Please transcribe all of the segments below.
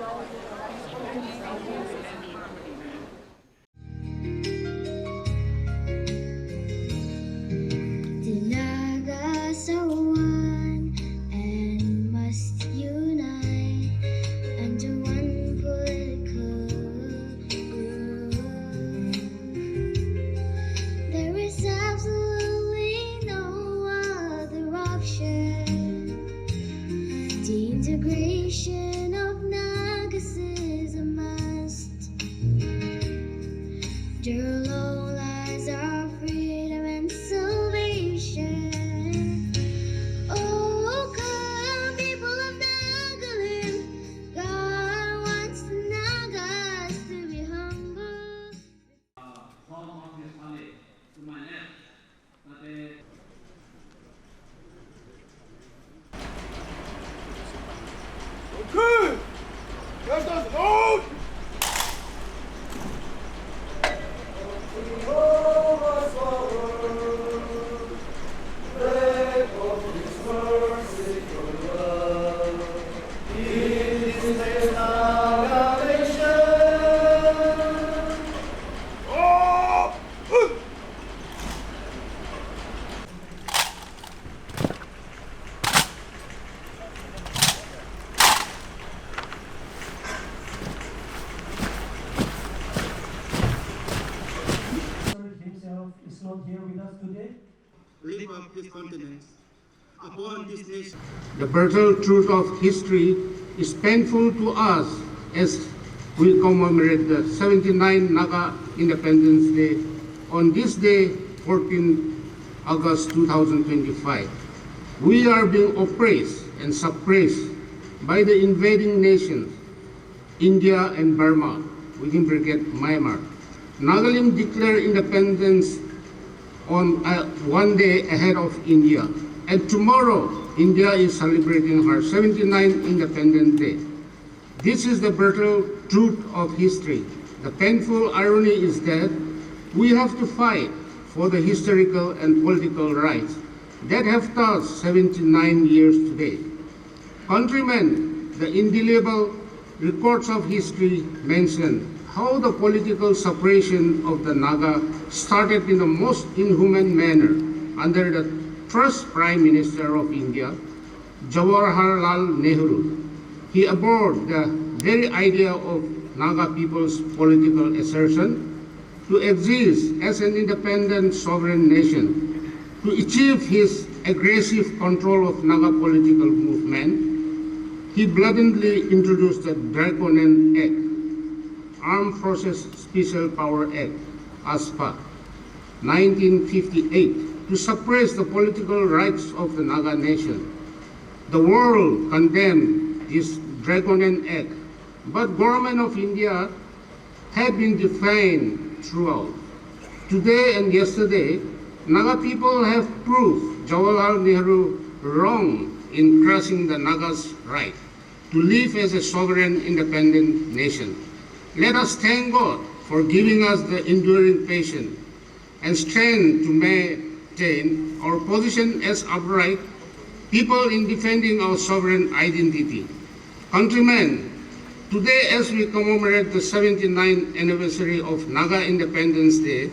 The Nagas are one and must unite under one political group. There is absolutely no other option. The integration of Nagas is a must. There alone lies our freedom and salvation. Oh, come, people of Nagaland, God wants the Nagas to be humble. Form of this college to my left, but Okay! Let us out! Himself is not here with us today. Lift up his countenance upon this nation. The brutal truth of history is painful to us as we commemorate the 79th Naga Independence Day on this day, 14 August 2025. We are being oppressed and suppressed by the invading nations, India and Burma, within Brigade Myanmar. Nagaland declared independence on one day ahead of India. And tomorrow, India is celebrating her 79th Independence Day. This is the brutal truth of history. The painful irony is that we have to fight for the historical and political rights that have passed 79 years today. Countrymen, the indelible records of history mention how the political separation of the Naga started in the most inhuman manner under the first Prime Minister of India, Jawaharlal Nehru. He abhorred the very idea of Naga people's political assertion to exist as an independent sovereign nation. To achieve his aggressive control of Naga political movement, he blatantly introduced the Draconian Act, Armed Forces Special Power Act, ASPA, 1958, to suppress the political rights of the Naga nation. The world condemned this Draconian Act, but government of India had been defiant throughout. Today and yesterday, Naga people have proved Jawaharlal Nehru wrong in crushing the Naga's right to live as a sovereign independent nation. Let us thank God for giving us the enduring patience and strength to maintain our position as upright people in defending our sovereign identity. Countrymen, today as we commemorate the 79th anniversary of Naga Independence Day,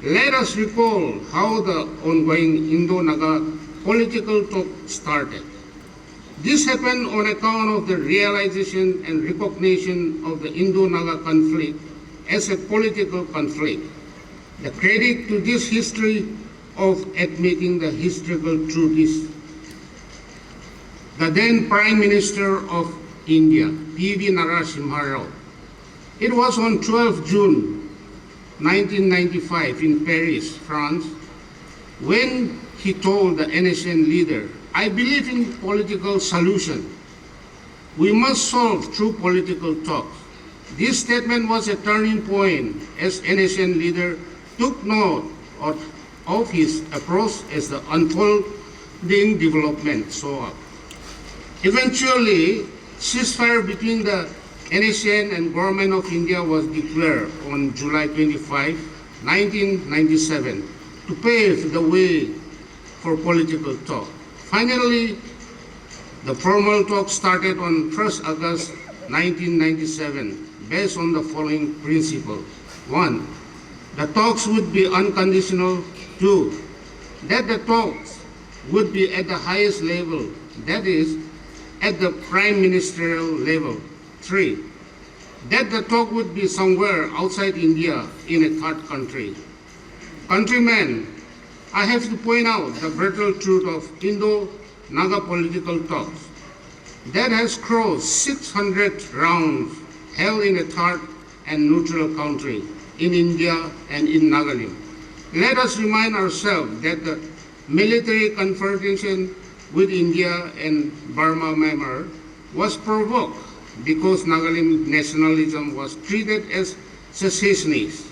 let us recall how the ongoing Indo-Naga political talk started. This happened on account of the realization and recognition of the Indo-Naga conflict as a political conflict. The credit to this history of admitting the historical truth is the then Prime Minister of India, P.V. Narasimha Rao. It was on 12 June 1995 in Paris, France, when he told the NSCN leader, "I believe in political solution. We must solve through political talks." This statement was a turning point as NSCN leader took note of his approach as the unfolding development saw up. Eventually, ceasefire between the NSCN and Government of India was declared on July 25, 1997, to pave the way for political talk. Finally, the formal talk started on 1st August 1997 based on the following principle. 1. The talks would be unconditional. 2. That the talks would be at the highest level, that is, at the prime ministerial level. 3. That the talk would be somewhere outside India in a third country. Countrymen, I have to point out the brutal truth of Indo-Naga political talks that has crossed 600 rounds held in a third and neutral country in India and in Nagaland. Let us remind ourselves that the military confrontation with India and Burma Myanmar was provoked because Nagaland nationalism was treated as secessionist,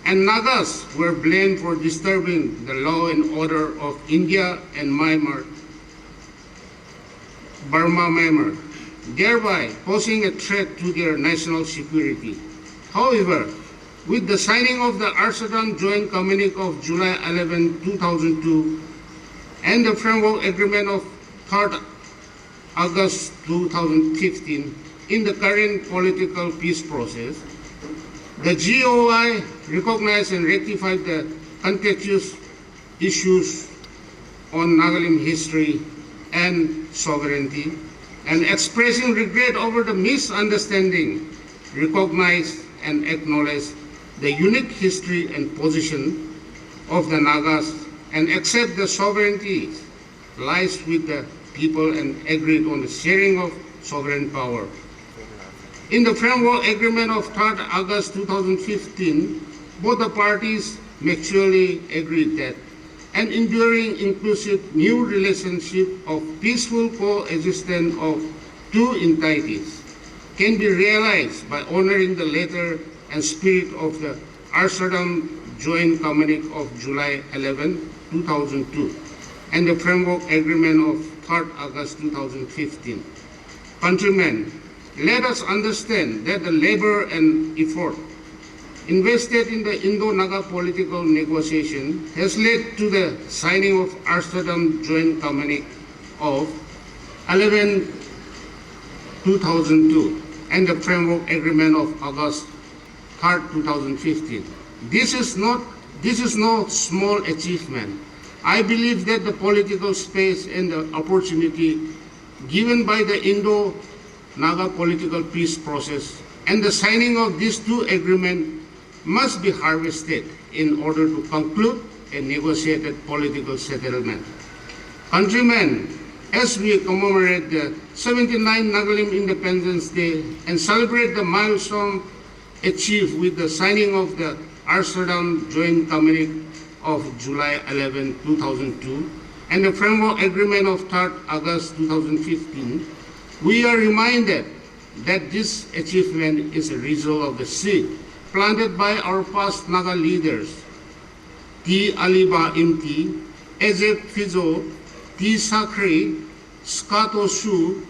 and Nagas were blamed for disturbing the law and order of India and Burma Myanmar, thereby posing a threat to their national security. However, with the signing of the Amsterdam Joint Communique of July 11, 2002, and the Framework Agreement of 3rd August 2015, in the current political peace process, the GOI recognized and rectified the contentious issues on Nagaland history and sovereignty, and expressing regret over the misunderstanding, recognized and acknowledged the unique history and position of the Nagas, and accept the sovereignty lies with the people and agreed on the sharing of sovereign power. In the Framework Agreement of 3rd August 2015, both the parties mutually agreed that an enduring, inclusive, new relationship of peaceful coexistence of two entities can be realized by honoring the letter and spirit of the Amsterdam Joint Communique of July 11, 2002, and the Framework Agreement of 3rd August 2015. Countrymen, let us understand that the labor and effort invested in the Indo-Naga political negotiation has led to the signing of Amsterdam Joint Communique of 11, 2002 and the Framework Agreement of August 3rd, 2015. This is no small achievement. I believe that the political space and the opportunity given by the Indo-Naga political peace process and the signing of these two agreements must be harvested in order to conclude a negotiated political settlement. Countrymen, as we commemorate the 79th Naga Independence Day and celebrate the milestone achieved with the signing of the Amsterdam Joint Communique of July 11, 2002 and the Framework Agreement of 3rd August 2015, we are reminded that this achievement is a result of the seed planted by our past Naga leaders, T. Aliba Imti, Ezek Fizo, T. Sakri, Skato Su,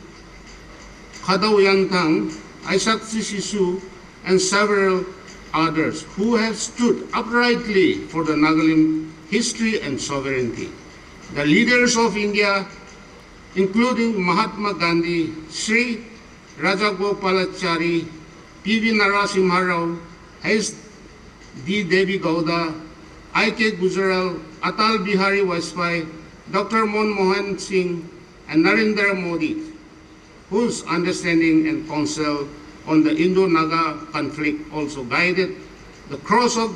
Khadaw Yantang, Isaac Sisisu, and several others who have stood uprightly for the Nagaland history and sovereignty. The leaders of India, including Mahatma Gandhi, Sri Rajagopalachari, P.V. Narasimha Rao, H. D. Devi Gowda, I.K. Gujaral, Atal Bihari Vajpayee, Dr. Manmohan Singh, and Narendra Modi, whose understanding and counsel on the Indo-Naga conflict also guided the course of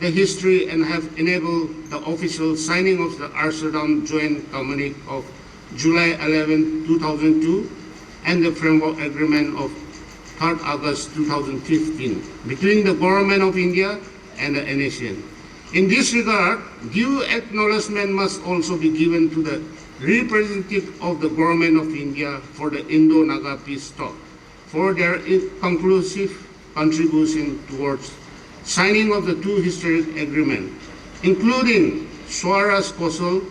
the history and have enabled the official signing of the Amsterdam Joint Communique of July 11, 2002 and the Framework Agreement of 3rd August 2015 between the Government of India and the NSCN. In this regard, due acknowledgement must also be given to the representative of the Government of India for the Indo-Naga peace talk for their conclusive contribution towards signing of the two historic agreements, including Swaras Kosol,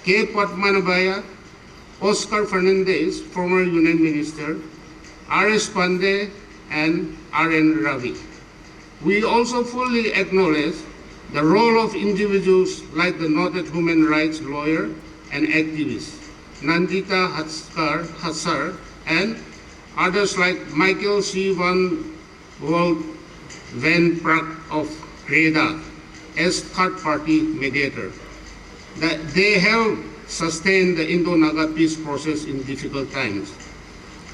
K. Padmanabhaya, Oscar Fernandez, former Union Minister, R.S. Pandey, and R.N. Ravi. We also fully acknowledge the role of individuals like the noted human rights lawyer and activist Nandita Hatsar and others like Michael C. van Walt Van Praag of Greda as third-party mediator. They helped sustain the Indo-Naga peace process in difficult times.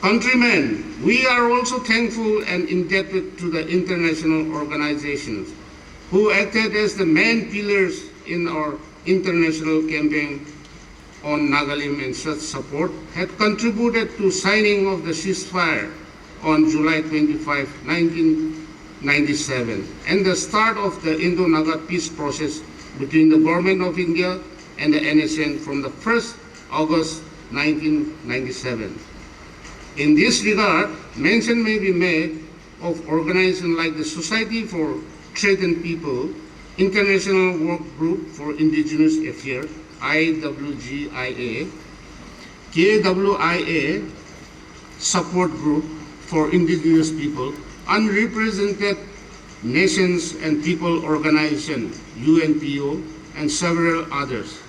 Countrymen, we are also thankful and indebted to the international organizations who acted as the main pillars in our international campaign on Nagalim, and such support had contributed to signing of the ceasefire on July 25, 1997, and the start of the Indo-Naga peace process between the Government of India and the NSCN from the 1st August 1997. In this regard, mention may be made of organizations like the Society for Trade and People, International Work Group for Indigenous Affairs, IWGIA, KWIA, Support Group for Indigenous People, Unrepresented Nations and People Organization, UNPO, and several others.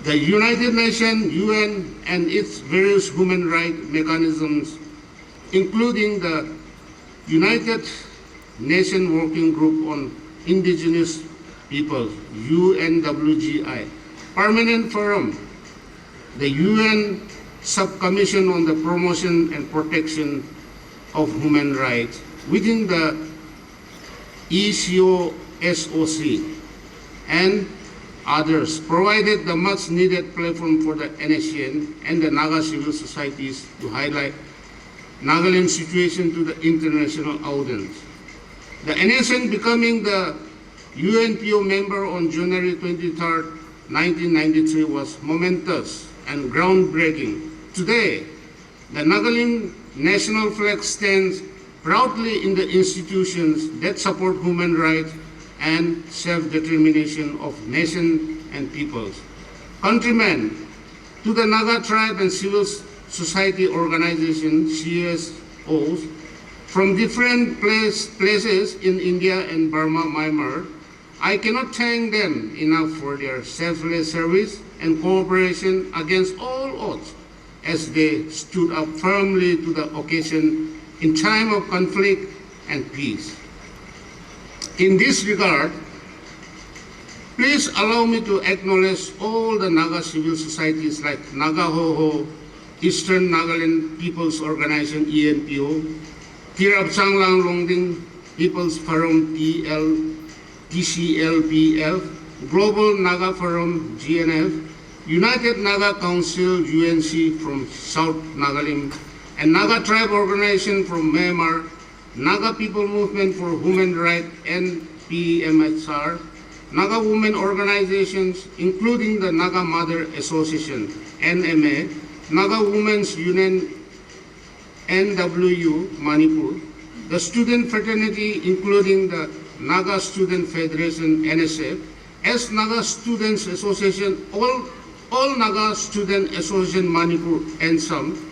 The United Nations, UN, and its various human rights mechanisms, including the United Nations Working Group on Indigenous Peoples, UNWGI, Permanent Forum, the UN Subcommission on the Promotion and Protection of Human Rights within the ECOSOC, and others provided the much needed platform for the NSCN and the Naga civil societies to highlight Nagaland situation to the international audience. The NSCN becoming the UNPO member on January 23, 1993 was momentous and groundbreaking. Today, the Nagaland national flag stands proudly in the institutions that support human rights and self-determination of nations and peoples. Countrymen, to the Naga tribe and civil society organizations, CSOs, from different places in India and Burma, Myanmar, I cannot thank them enough for their selfless service and cooperation against all odds as they stood up firmly to the occasion in time of conflict and peace. In this regard, please allow me to acknowledge all the Naga civil societies like Naga Hoho, Eastern Nagaland People's Organization, ENPO, Tirab Changlang Longding People's Forum, TCLPF, Global Naga Forum, GNF, United Naga Council, UNC from South Nagalim, and Naga Tribe Organization from Myanmar, Naga People Movement for Human Rights, NPMHR, Naga Women Organizations, including the Naga Mother Association, NMA, Naga Women's Union, NWU, Manipur, the Student Fraternity, including the Naga Student Federation, NSF, as Naga Students Association, all Naga Student Association, Manipur, and some,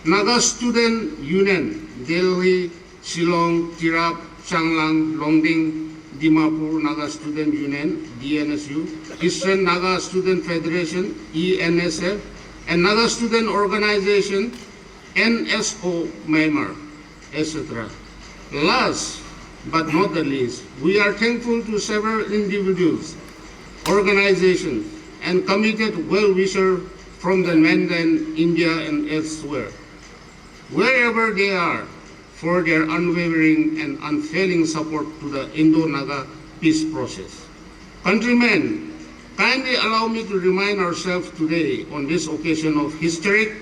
Naga Student Union, Delhi, Shillong, Tirap, Changlang, Longding, Dimapur Naga Student Union, DNSU, Eastern Naga Student Federation, ENSF, and Naga Student Organization, NSO Myanmar, etc. Last but not the least, we are thankful to several individuals, organizations, and committed well-wishers from the mainland India and elsewhere, wherever they are, for their unwavering and unfailing support to the Indo-Naga peace process. Countrymen, kindly allow me to remind ourselves today on this occasion of historic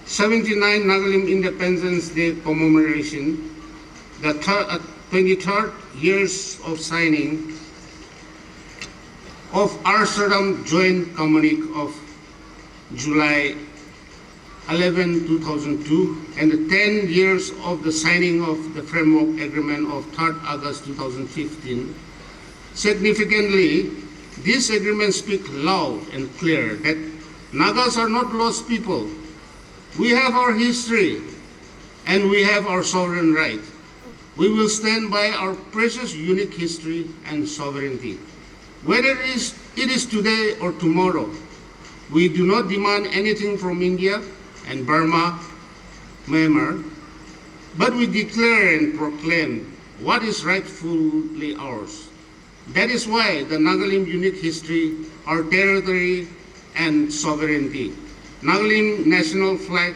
79 Nagalim Independence Day commemoration, the 23rd years of signing of Amsterdam Joint Communique of July 11, 2002, and the 10 years of the signing of the Framework Agreement of 3rd August 2015. Significantly, these agreements speak loud and clear that Nagas are not lost people. We have our history and we have our sovereign right. We will stand by our precious unique history and sovereignty. Whether it is today or tomorrow, we do not demand anything from India and Burma Myanmar, but we declare and proclaim what is rightfully ours. That is why the Nagalim unique history, our territory and sovereignty, Nagalim national flag,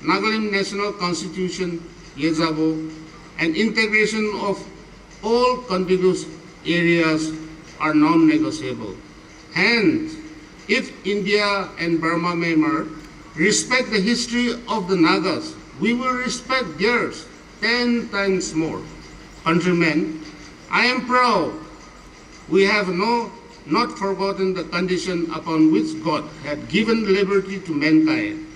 Nagalim national constitution, Yezabo, and integration of all contiguous areas are non-negotiable. Hence, if India and Burma Myanmar respect the history of the Nagas, we will respect theirs 10 times more. Countrymen, I am proud we have not forgotten the condition upon which God had given liberty to mankind.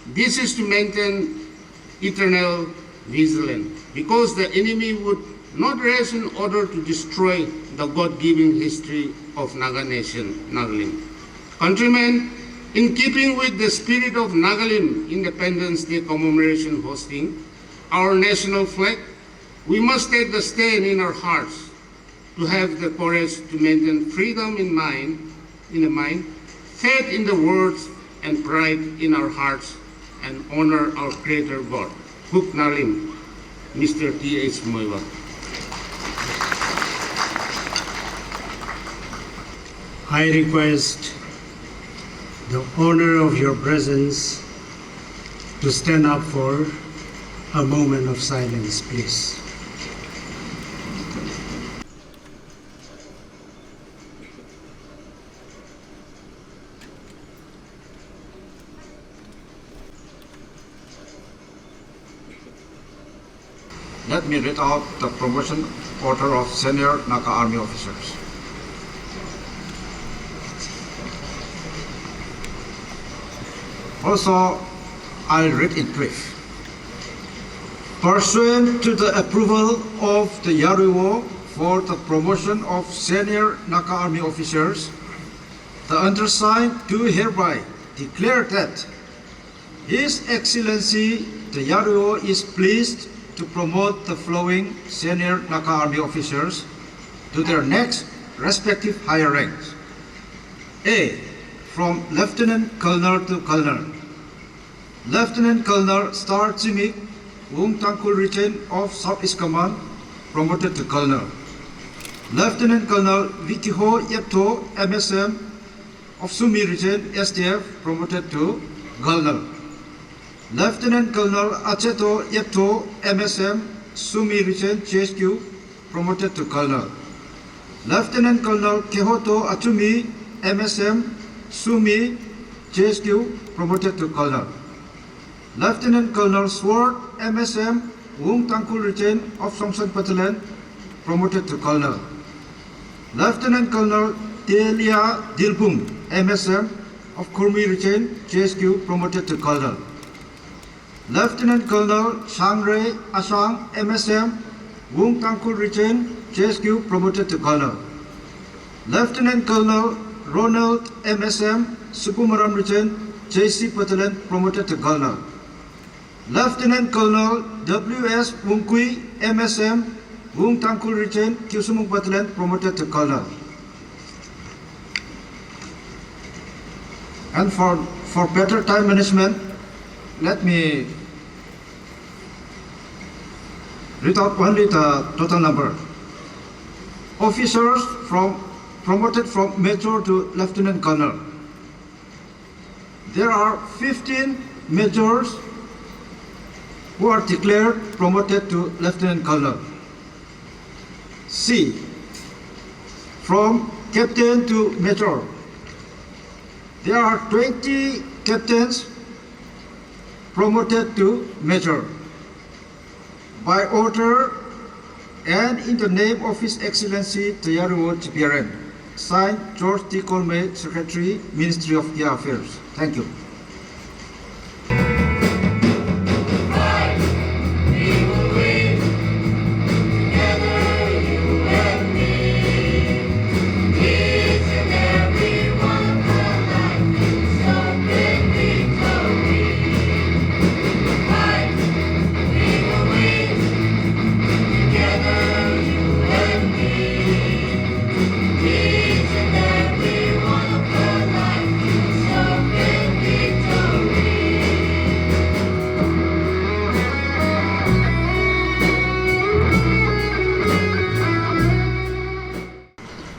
This is to maintain eternal vigilance, because the enemy would not rest in order to destroy the God-given history of Naga Nation, Nagalim. Countrymen, in keeping with the spirit of Nagalim Independence Day commemoration hosting our national flag, we must take the stand in our hearts to have the courage to maintain freedom in the mind, faith in the words, and pride in our hearts, and honor our Creator God. Huk Nalim, Mr. T.H. Muivah. I request the honor of your presence to stand up for a moment of silence, please. Let me read out the promotion order of senior Naga Army officers. Also, I'll read in brief. Pursuant to the approval of the Yaruwo for the promotion of senior Naga Army officers, the undersigned do hereby declare that His Excellency the Yaruwo is pleased to promote the following senior Naga Army officers to their next respective higher ranks. A. From Lieutenant Colonel to Colonel. Lieutenant Colonel Star Chimik Wung Tangkul Region of Southeast Command, promoted to Colonel. Lieutenant Colonel Vicky Ho Yepto, MSM of Sumi Region, SDF, promoted to Colonel. Lieutenant Colonel Acheto Yepto, MSM, Sumi Region, GHQ, promoted to Colonel. Lieutenant Colonel Kehoto Atumi, MSM, Sumi, GHQ, promoted to Colonel. Lieutenant Colonel Sword, MSM, Wung Tangkul Region of Songsan Battalion, promoted to Colonel. Lieutenant Colonel Delia Dilbum, MSM, of Kurmi Region, GHQ, promoted to Colonel. Lieutenant Colonel Shangre Asang, MSM, Wung Tangkul Region, GHQ, promoted to Colonel. Lieutenant Colonel Ronald, MSM, Sukumaram Region, JC Battalion, promoted to Colonel. Lieutenant Colonel W.S. Wungkui, MSM, Wung Tangkul Region, Kyusumuk Battalion, promoted to Colonel. And for better time management, let me read out only the total number. Officers promoted from Major to Lieutenant Colonel. There are 15 majors who are declared promoted to Lieutenant Colonel. C. From Captain to Major. There are 20 captains promoted to Major. By order and in the name of His Excellency the Yaruwo GPRM. Signed, George D. Colme, Secretary, Ministry of Air Affairs. Thank you. Each and every one of our lives, so can we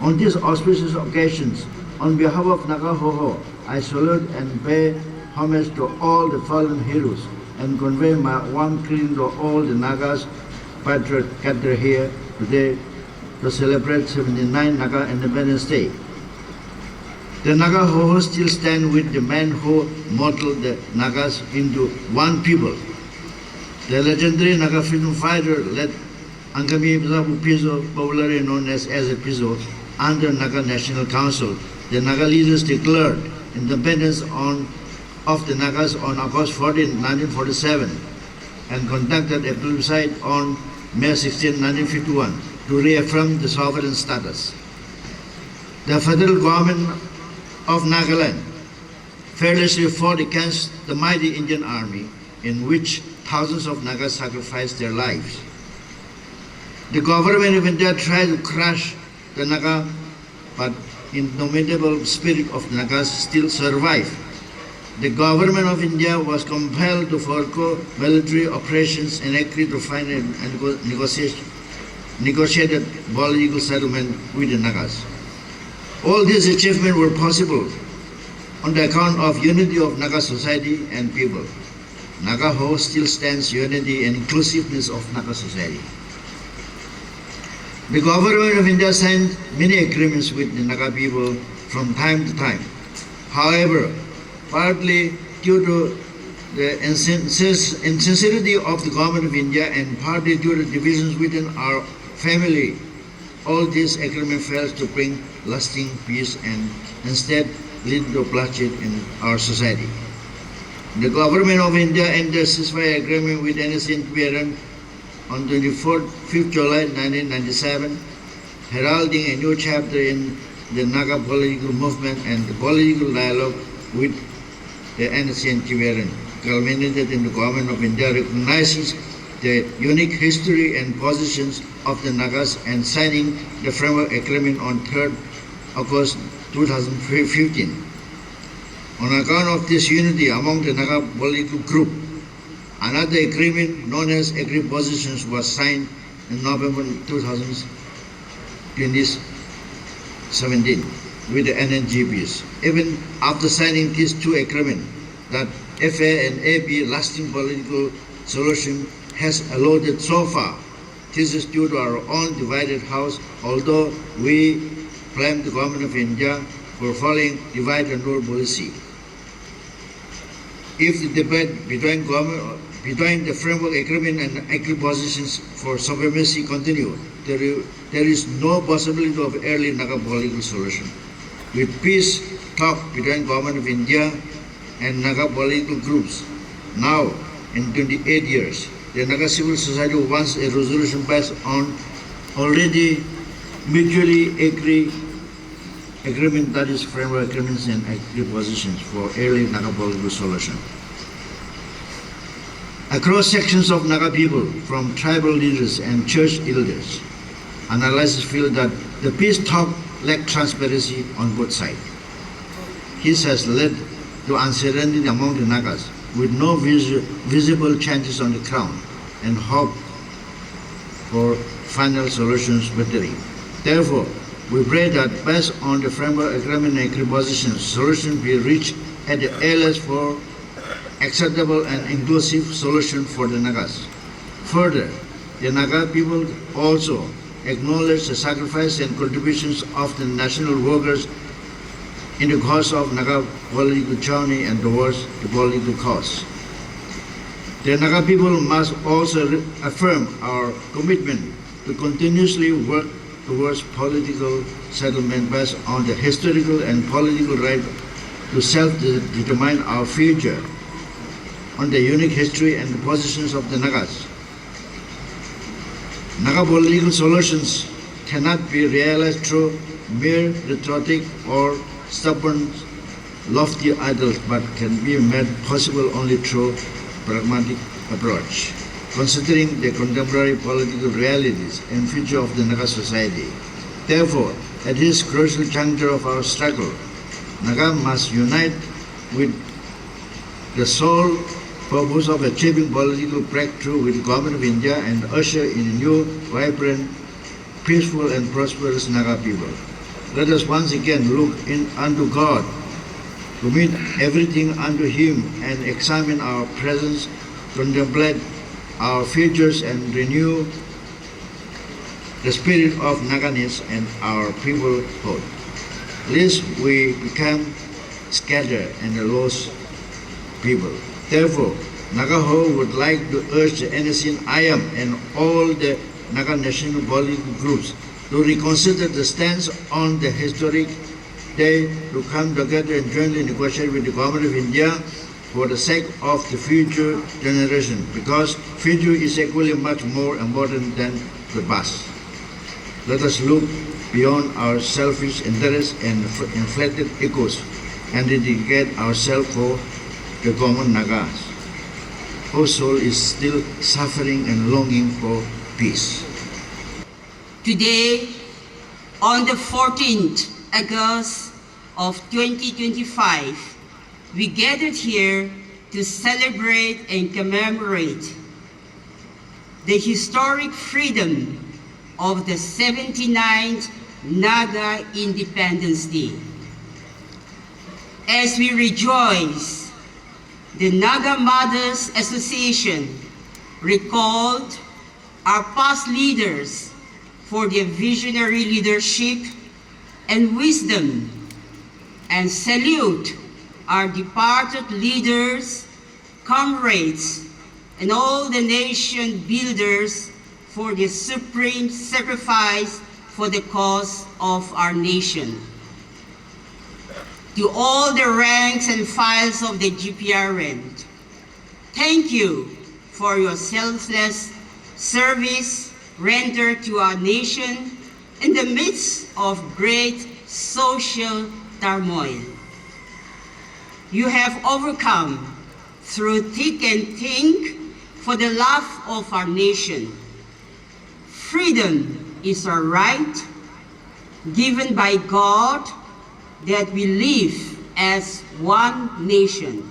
On these auspicious occasions, on behalf of Naga Hoho, I salute and pay homage to all the fallen heroes and convey my warm greeting to all the Nagas patriots gathered here today to celebrate 79 Naga Independence Day. The Naga Hoho still stand with the men who modeled the Nagas into one people. The legendary Naga freedom fighter led Angami Piso, popularly known as a Piso, under Naga National Council. The Naga leaders declared independence of the Nagas on August 14, 1947, and conducted a plebiscite on May 16, 1951, to reaffirm the sovereign status. The federal government of Nagaland fearlessly fought against the mighty Indian army, in which thousands of Nagas sacrificed their lives. The government of India tried to crush the Naga, but indomitable spirit of the Nagas still survived. The government of India was compelled to forego military operations and agree to find a negotiated political settlement with the Nagas. All these achievements were possible on the account of unity of Naga society and people. Naga Ho still stands unity and inclusiveness of Naga society. The government of India signed many agreements with the Naga people from time to time. However, partly due to the insincerity of the government of India and partly due to divisions within our family, all these agreements failed to bring lasting peace and instead lead to bloodshed in our society. The government of India ended a ceasefire agreement with NSCN on 5th July 1997, heralding a new chapter in the Naga political movement and the political dialogue with the NSCN culminated in the government of India recognizes the unique history and positions of the Nagas and signing the framework agreement on 3rd August 2015. On account of this unity among the Naga political group, another agreement known as Agreed Positions was signed in November 2017 with the NNGPs. Even after signing these two agreements, that FA and AB lasting political solution has eluded so far. This is due to our own divided house, although we blame the government of India for following divide and rule policy. If the debate between the framework agreement and agreed positions for supremacy continue, there is no possibility of early Naga political solution. With peace talk between government of India and Naga political groups, now in 28 years, the Naga civil society wants a resolution based on already mutually agreement, that is framework agreements and agreed positions for early Naga political solution. Across sections of Naga people, from tribal leaders and church elders, analysts feel that the peace talk lacked transparency on both sides. This has led to uncertainty among the Nagas, with no visible changes on the ground, and hope for final solutions withering. Therefore, we pray that based on the framework agreement and agreed positions, solution be reached at the earliest for acceptable and inclusive solution for the Nagas. Further, the Naga people also acknowledge the sacrifice and contributions of the national workers in the course of Naga political journey and towards the political cause. The Naga people must also affirm our commitment to continuously work towards political settlement based on the historical and political right to self-determine our future, on the unique history and the positions of the Nagas. Naga political solutions cannot be realized through mere rhetoric or stubborn, lofty ideals, but can be made possible only through pragmatic approach, considering the contemporary political realities and future of the Naga society. Therefore, at this crucial juncture of our struggle, Naga must unite with the sole purpose of achieving political breakthrough with the government of India and usher in a new, vibrant, peaceful and prosperous Naga people. Let us once again look unto God, commit everything unto Him, and examine our presence, contemplate our futures, and renew the spirit of Naganese and our peoplehood, lest we become scattered and a lost people. Therefore, Nagaho would like to urge the NSCN, IAM, and all the Naga national political groups to reconsider the stance on the historic day, to come together and jointly negotiate with the government of India for the sake of the future generation, because future is equally much more important than the past. Let us look beyond our selfish interests and inflated egos and dedicate ourselves for the common Nagas, whose soul is still suffering and longing for peace. Today, on the 14th August of 2025, we gathered here to celebrate and commemorate the historic freedom of the 79th Naga Independence Day. As we rejoice, the Naga Mothers Association recalled our past leaders for their visionary leadership and wisdom, and salute our departed leaders, comrades, and all the nation builders for their supreme sacrifice for the cause of our nation. To all the ranks and files of the GPRN, thank you for your selfless service rendered to our nation in the midst of great social turmoil. You have overcome through thick and thin for the love of our nation. Freedom is a right given by God that we live as one nation.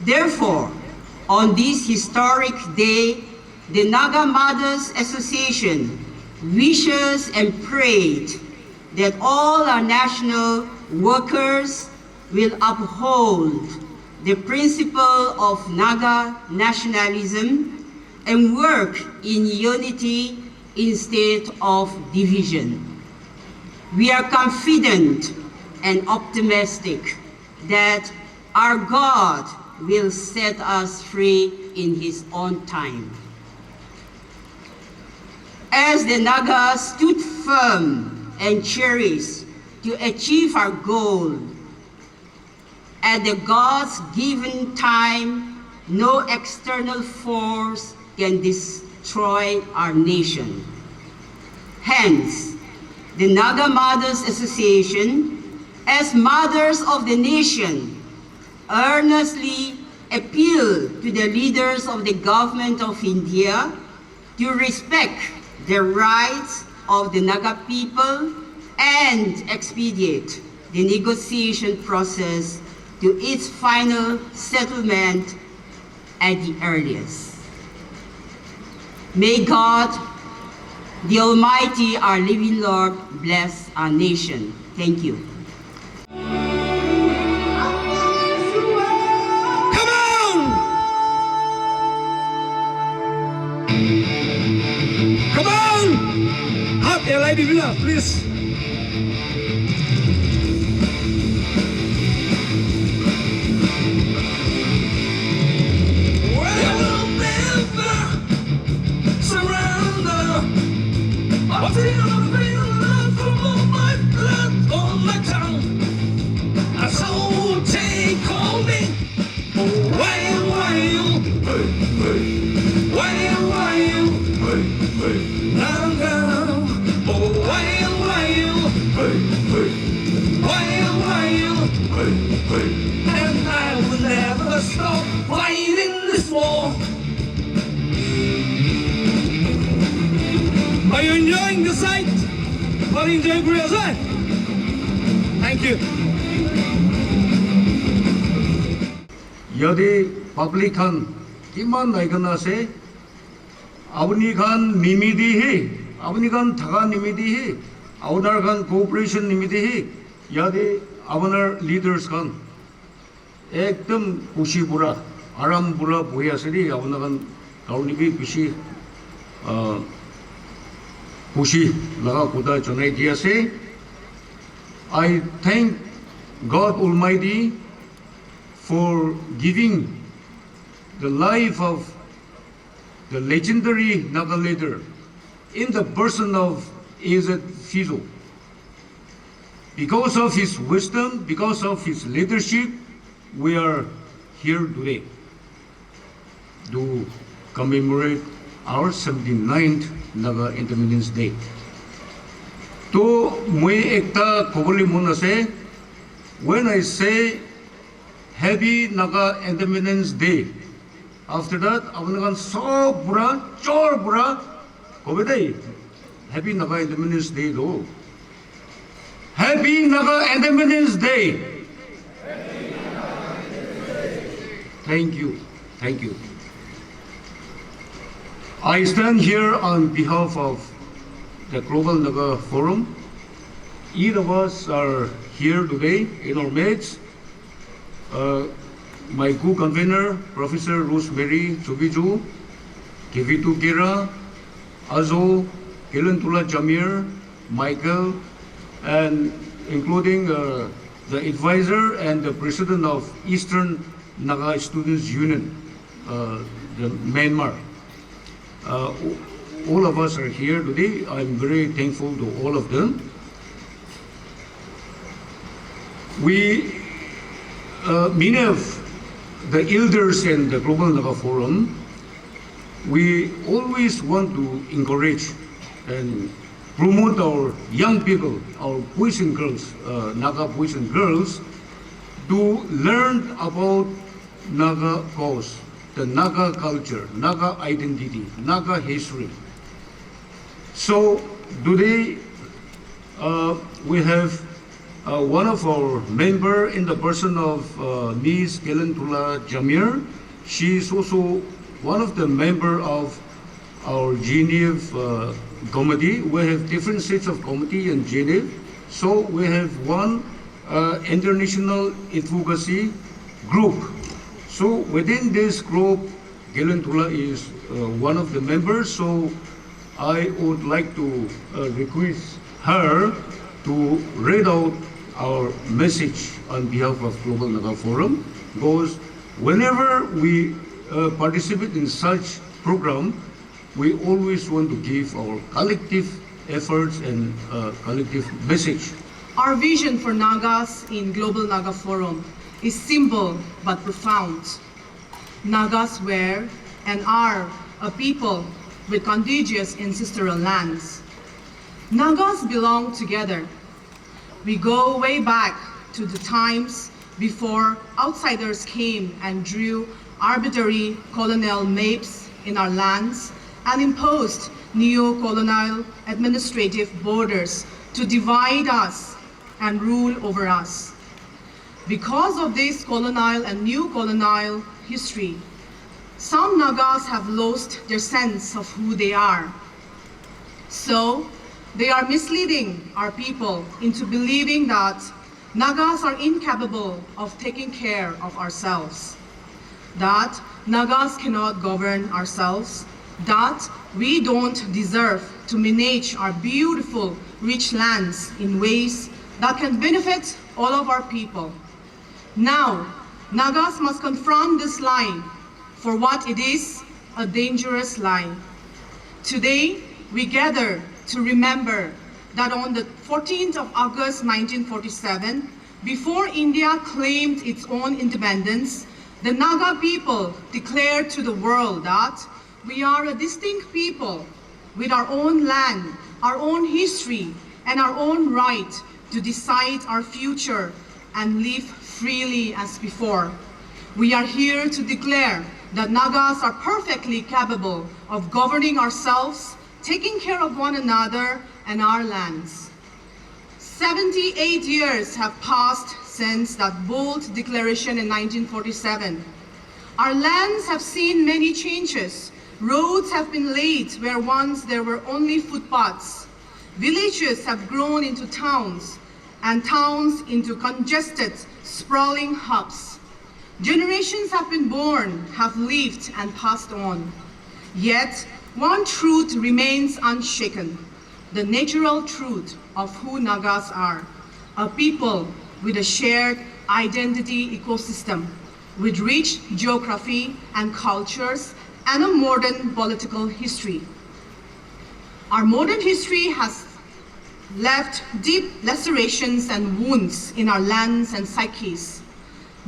Therefore, on this historic day, the Naga Mothers Association wishes and prayed that all our national workers will uphold the principle of Naga nationalism and work in unity instead of division. We are confident and optimistic that our God will set us free in His own time. As the Naga stood firm and cherished to achieve our goal, at the God's given time, no external force can destroy our nation. Hence, the Naga Mothers Association, as mothers of the nation, earnestly appeal to the leaders of the government of India to respect the rights of the Naga people and expedite the negotiation process to its final settlement at the earliest. May God, the Almighty, our living Lord, bless our nation. Thank you. Come on! Have a lady winner, please. We'll never surrender. I feel love from all my blood on my tongue. So take on me. Why you? Why you? Naga, oh why you? And I will never stop fighting this war. Are you enjoying the sight? Are you enjoying for yourself? Thank you. यदि publican किमान नगना से अपनी खान मिमी दी ही Avanigan Thaga Nimidihi, Aunargan Cooperation Nimidihi, Yadi Avanar leaders kan. Ekdom Kushi Bura, Aram Bura Boyasiri, Avanagan Kaunibi Kushi Kushi Laga Kuda Chonai Diase. I thank God Almighty for giving the life of the legendary Naga leader in the person of Azad Fizo. Because of his wisdom, because of his leadership, we are here today to commemorate our 79th Naga Independence Day. To mui ekta khoboli mun ase, when I say Happy Naga Independence Day, after that, abanagan so bura, chor bura, kobe Happy Naga Independence Day do. Happy Naga Independence Day. Thank you, thank you. I stand here on behalf of the Global Naga Forum. Each of us are here today in our midst. My co-convener, Professor Rosemary Chubiju, Kevitu Gira, Azo, Kelentula Jamir, Michael, and including the advisor and the president of Eastern Naga Students Union, the Myanmar. All of us are here today. I'm very thankful to all of them. Many of the elders in the Global Naga Forum, we always want to encourage and promote our young people, our boys and girls, Naga boys and girls, to learn about Naga cause, the Naga culture, Naga identity, Naga history. So today we have one of our member in the person of Ms. Kelentula Jamir. She is also one of the member of our Geneva committee. We have different sets of committee in Geneva. So we have one international advocacy group. So within this group, Kelentula is one of the members. So I would like to request her to read out our message on behalf of Global Naga Forum, because whenever we participate in such program, we always want to give our collective efforts and collective message. Our vision for Nagas in Global Naga Forum is simple but profound. Nagas were and are a people with contiguous ancestral lands. Nagas belong together. We go way back to the times before outsiders came and drew arbitrary colonial maps in our lands and imposed neo-colonial administrative borders to divide us and rule over us. Because of this colonial and neo-colonial history, some Nagas have lost their sense of who they are. So, they are misleading our people into believing that Nagas are incapable of taking care of ourselves, that Nagas cannot govern ourselves, that we don't deserve to manage our beautiful, rich lands in ways that can benefit all of our people. Now, Nagas must confront this lie for what it is, a dangerous lie. Today, we gather to remember that on the 14th of August 1947, before India claimed its own independence, the Naga people declared to the world that we are a distinct people with our own land, our own history, and our own right to decide our future and live freely as before. We are here to declare that Nagas are perfectly capable of governing ourselves, taking care of one another and our lands. 78 years have passed since that bold declaration in 1947. Our lands have seen many changes, Roads have been laid where once there were only footpaths. Villages have grown into towns, and towns into congested, sprawling hubs. Generations have been born, have lived, and passed on. Yet, one truth remains unshaken, the natural truth of who Nagas are, a people with a shared identity ecosystem, with rich geography and cultures, and a modern political history. Our modern history has left deep lacerations and wounds in our lands and psyches.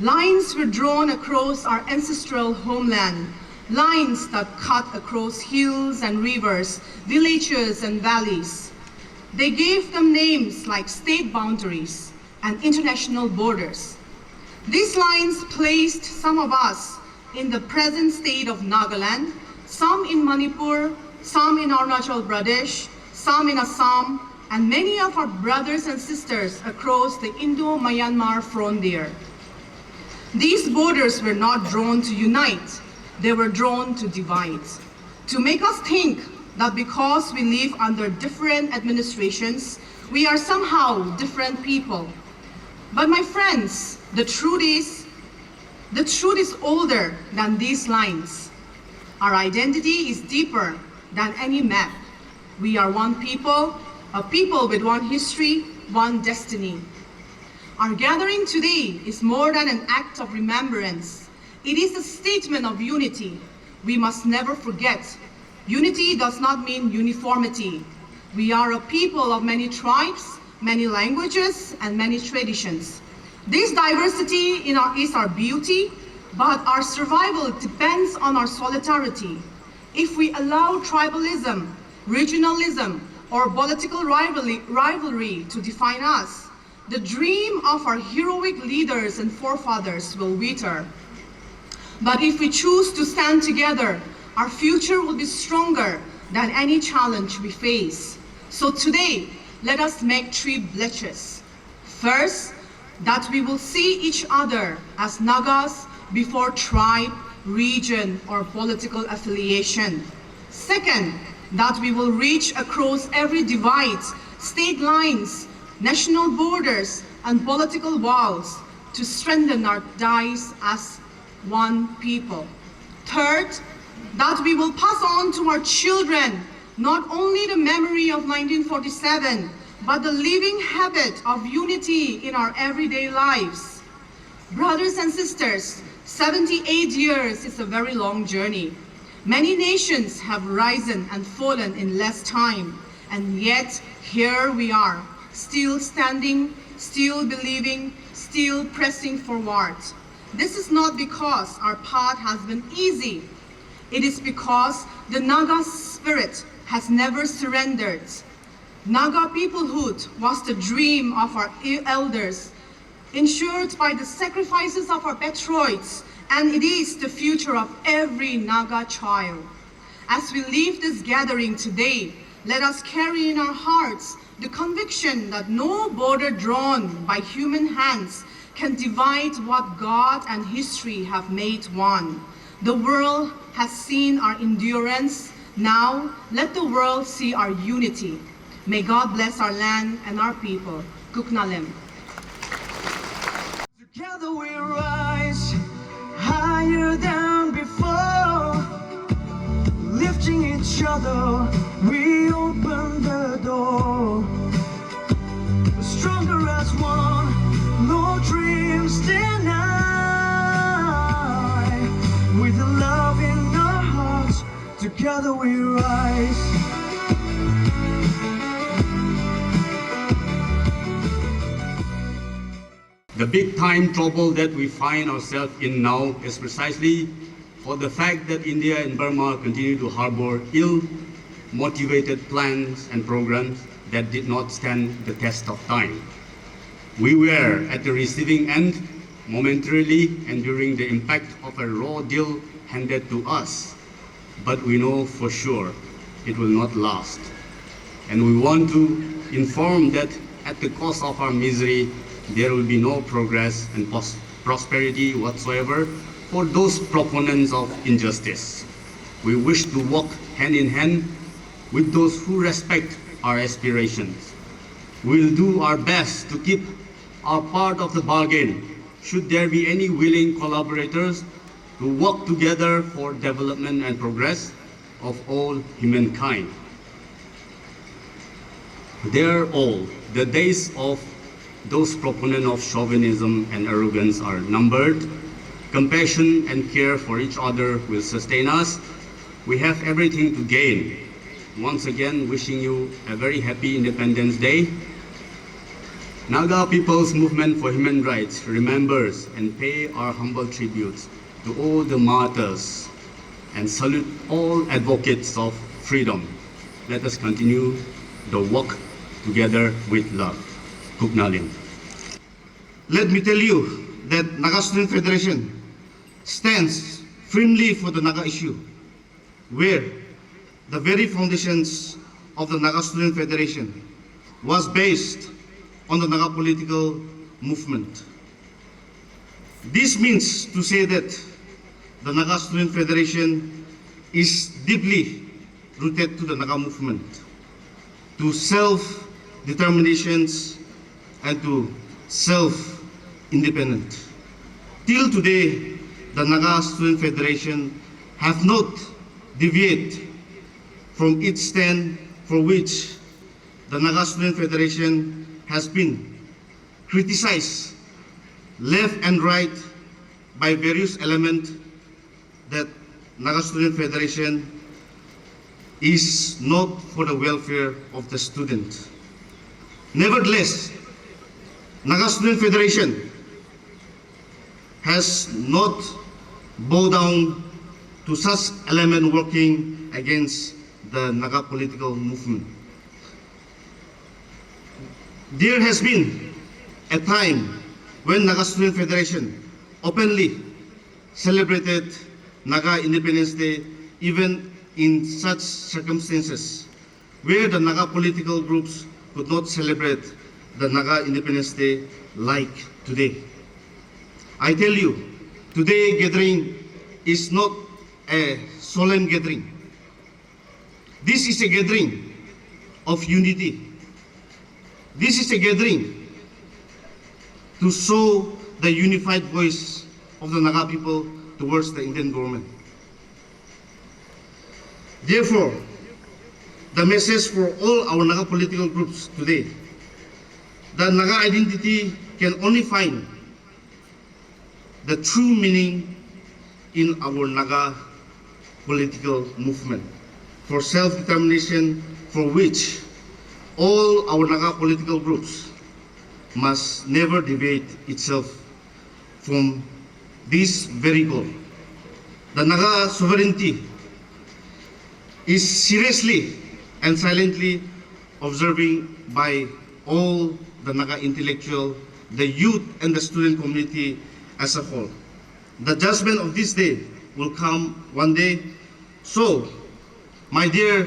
Lines were drawn across our ancestral homeland, lines that cut across hills and rivers, villages and valleys. They gave them names like state boundaries and international borders. These lines placed some of us in the present state of Nagaland, some in Manipur, some in Arunachal Pradesh, some in Assam, and many of our brothers and sisters across the Indo-Myanmar frontier. These borders were not drawn to unite, they were drawn to divide, to make us think that because we live under different administrations, we are somehow different people. But my friends, the truth is older than these lines. Our identity is deeper than any map. We are one people, a people with one history, one destiny. Our gathering today is more than an act of remembrance. It is a statement of unity. We must never forget. Unity does not mean uniformity. We are a people of many tribes, many languages, and many traditions. This diversity is our beauty, but our survival depends on our solidarity. If we allow tribalism, regionalism, or political rivalry to define us, the dream of our heroic leaders and forefathers will wither. But if we choose to stand together, our future will be stronger than any challenge we face. So today, let us make 3 pledges. First, that we will see each other as Nagas before tribe, region, or political affiliation. Second, that we will reach across every divide, state lines, national borders, and political walls to strengthen our ties as one people. Third, that we will pass on to our children not only the memory of 1947, but the living habit of unity in our everyday lives. Brothers and sisters, 78 years is a very long journey. Many nations have risen and fallen in less time, and yet here we are, still standing, still believing, still pressing forward. This is not because our path has been easy. It is because the Naga spirit has never surrendered. Naga peoplehood was the dream of our elders, ensured by the sacrifices of our patriots, and it is the future of every Naga child. As we leave this gathering today, let us carry in our hearts the conviction that no border drawn by human hands can divide what God and history have made one. The world has seen our endurance. Now, let the world see our unity. May God bless our land and our people. Kuknalem. Together we rise higher than before, lifting each other, we open the door. Stronger as one, no dreams deny. With the love in our hearts, together we rise. The big time trouble that we find ourselves in now is precisely for the fact that India and Burma continue to harbor ill-motivated plans and programs that did not stand the test of time. We were at the receiving end, momentarily enduring the impact of a raw deal handed to us, but we know for sure it will not last. And we want to inform that at the cost of our misery, there will be no progress and prosperity whatsoever for those proponents of injustice. We wish to walk hand in hand with those who respect our aspirations. We'll do our best to keep our part of the bargain should there be any willing collaborators to work together for development and progress of all humankind. Dare all, the days of those proponents of chauvinism and arrogance are numbered. Compassion and care for each other will sustain us. We have everything to gain. Once again, wishing you a very happy Independence Day. Naga People's Movement for Human Rights remembers and pay our humble tributes to all the martyrs and salute all advocates of freedom. Let us continue the work together with love. Kuknalin. Let me tell you that Naga Student Federation stands firmly for the Naga issue, where the very foundations of the Naga Student Federation was based on the Naga political movement. This means to say that the Naga Student Federation is deeply rooted to the Naga movement, to self-determinations and to self-independence. Till today, the Naga Student Federation have not deviated from its stand, for which the Naga Student Federation has been criticized left and right by various elements that Naga Student Federation is not for the welfare of the student. Nevertheless, Naga Student Federation has not bowed down to such element working against the Naga political movement. There has been a time when Naga Student Federation openly celebrated Naga Independence Day, even in such circumstances where the Naga political groups could not celebrate the Naga Independence Day like today. I tell you, today gathering is not a solemn gathering. This is a gathering of unity. This is a gathering to show the unified voice of the Naga people towards the Indian government. Therefore, the message for all our Naga political groups today, the Naga identity can only find the true meaning in our Naga political movement for self-determination, for which all our Naga political groups must never deviate itself from this very goal. The Naga sovereignty is seriously and silently observing by all the Naga intellectual, the youth and the student community as a whole. The judgment of this day will come one day. So, my dear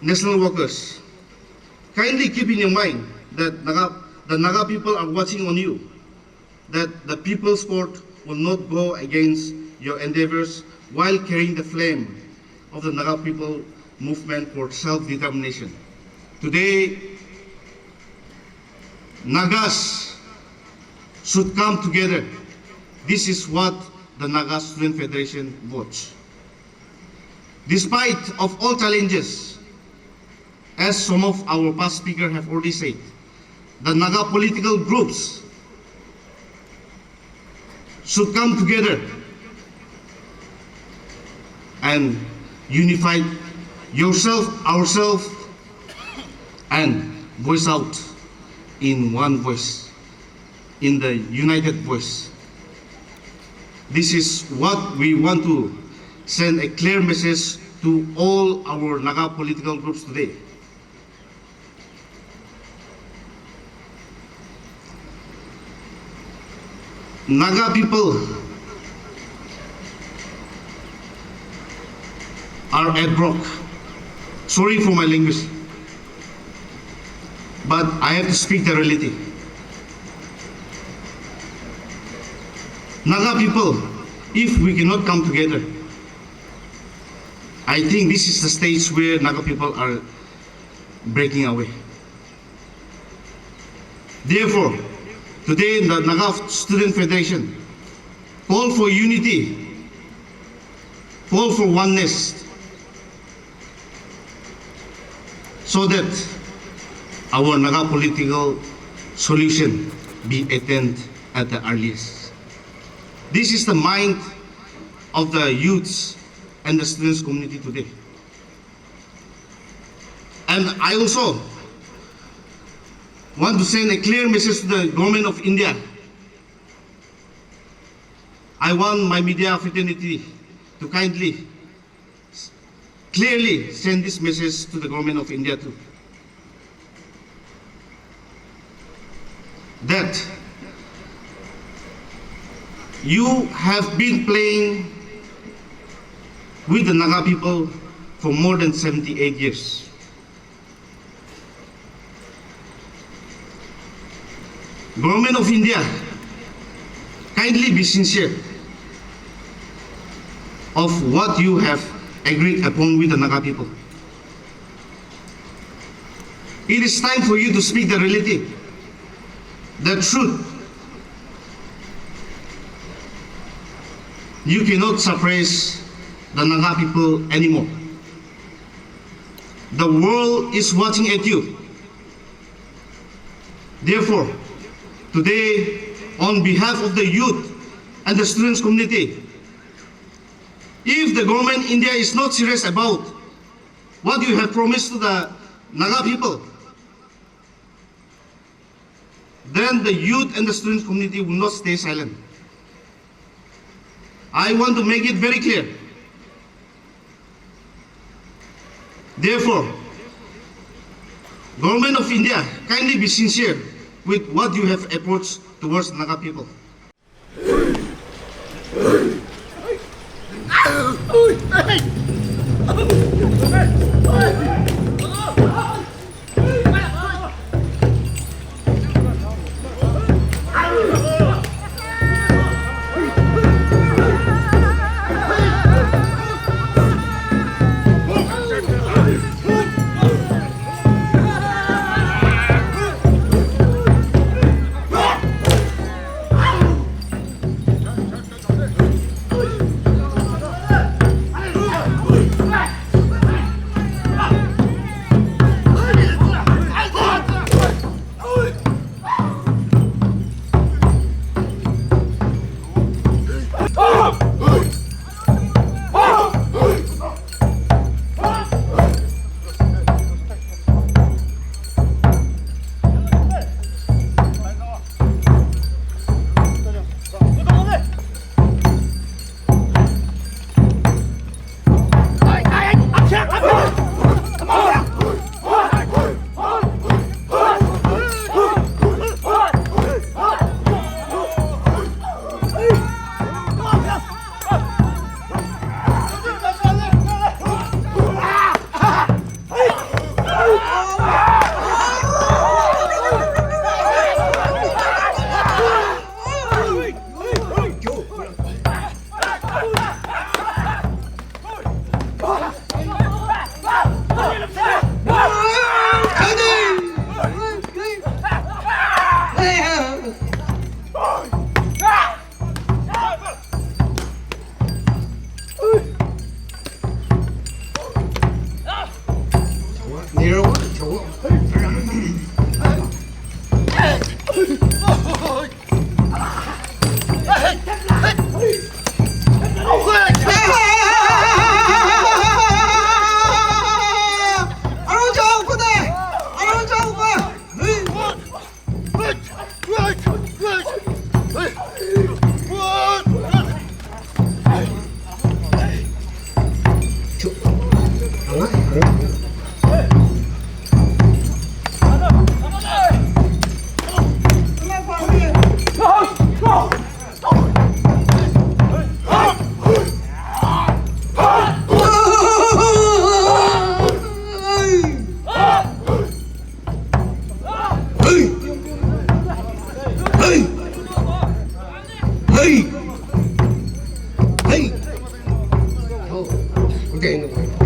national workers, kindly keep in your mind that the Naga people are watching on you, that the People's Court will not go against your endeavors while carrying the flame of the Naga people movement for self-determination. Today, Nagas should come together. This is what the Naga Student Federation votes. Despite of all challenges, as some of our past speakers have already said, the Naga political groups should come together and unify yourself, ourselves, and voice out in one voice, in the united voice. This is what we want to send a clear message to all our Naga political groups today. Naga people are at rock. Sorry for my language, but I have to speak the reality. Naga people, if we cannot come together, I think this is the stage where Naga people are breaking away. Therefore, today the Naga Student Federation call for unity, call for oneness, so that our Naga political solution be attained at the earliest. This is the mind of the youths and the students community today. And I also want to send a clear message to the government of India. I want my media fraternity to kindly, clearly send this message to the government of India too. That you have been playing with the Naga people for more than 78 years. Government of India, kindly be sincere of what you have agreed upon with the Naga people. It is time for you to speak the reality, the truth. You cannot suppress the Naga people anymore. The world is watching at you. Therefore, today, on behalf of the youth and the students community, if the government India is not serious about what you have promised to the Naga people, then the youth and the students community will not stay silent. I want to make it very clear. Therefore, government of India, kindly be sincere with what you have approached towards Naga people. Okay.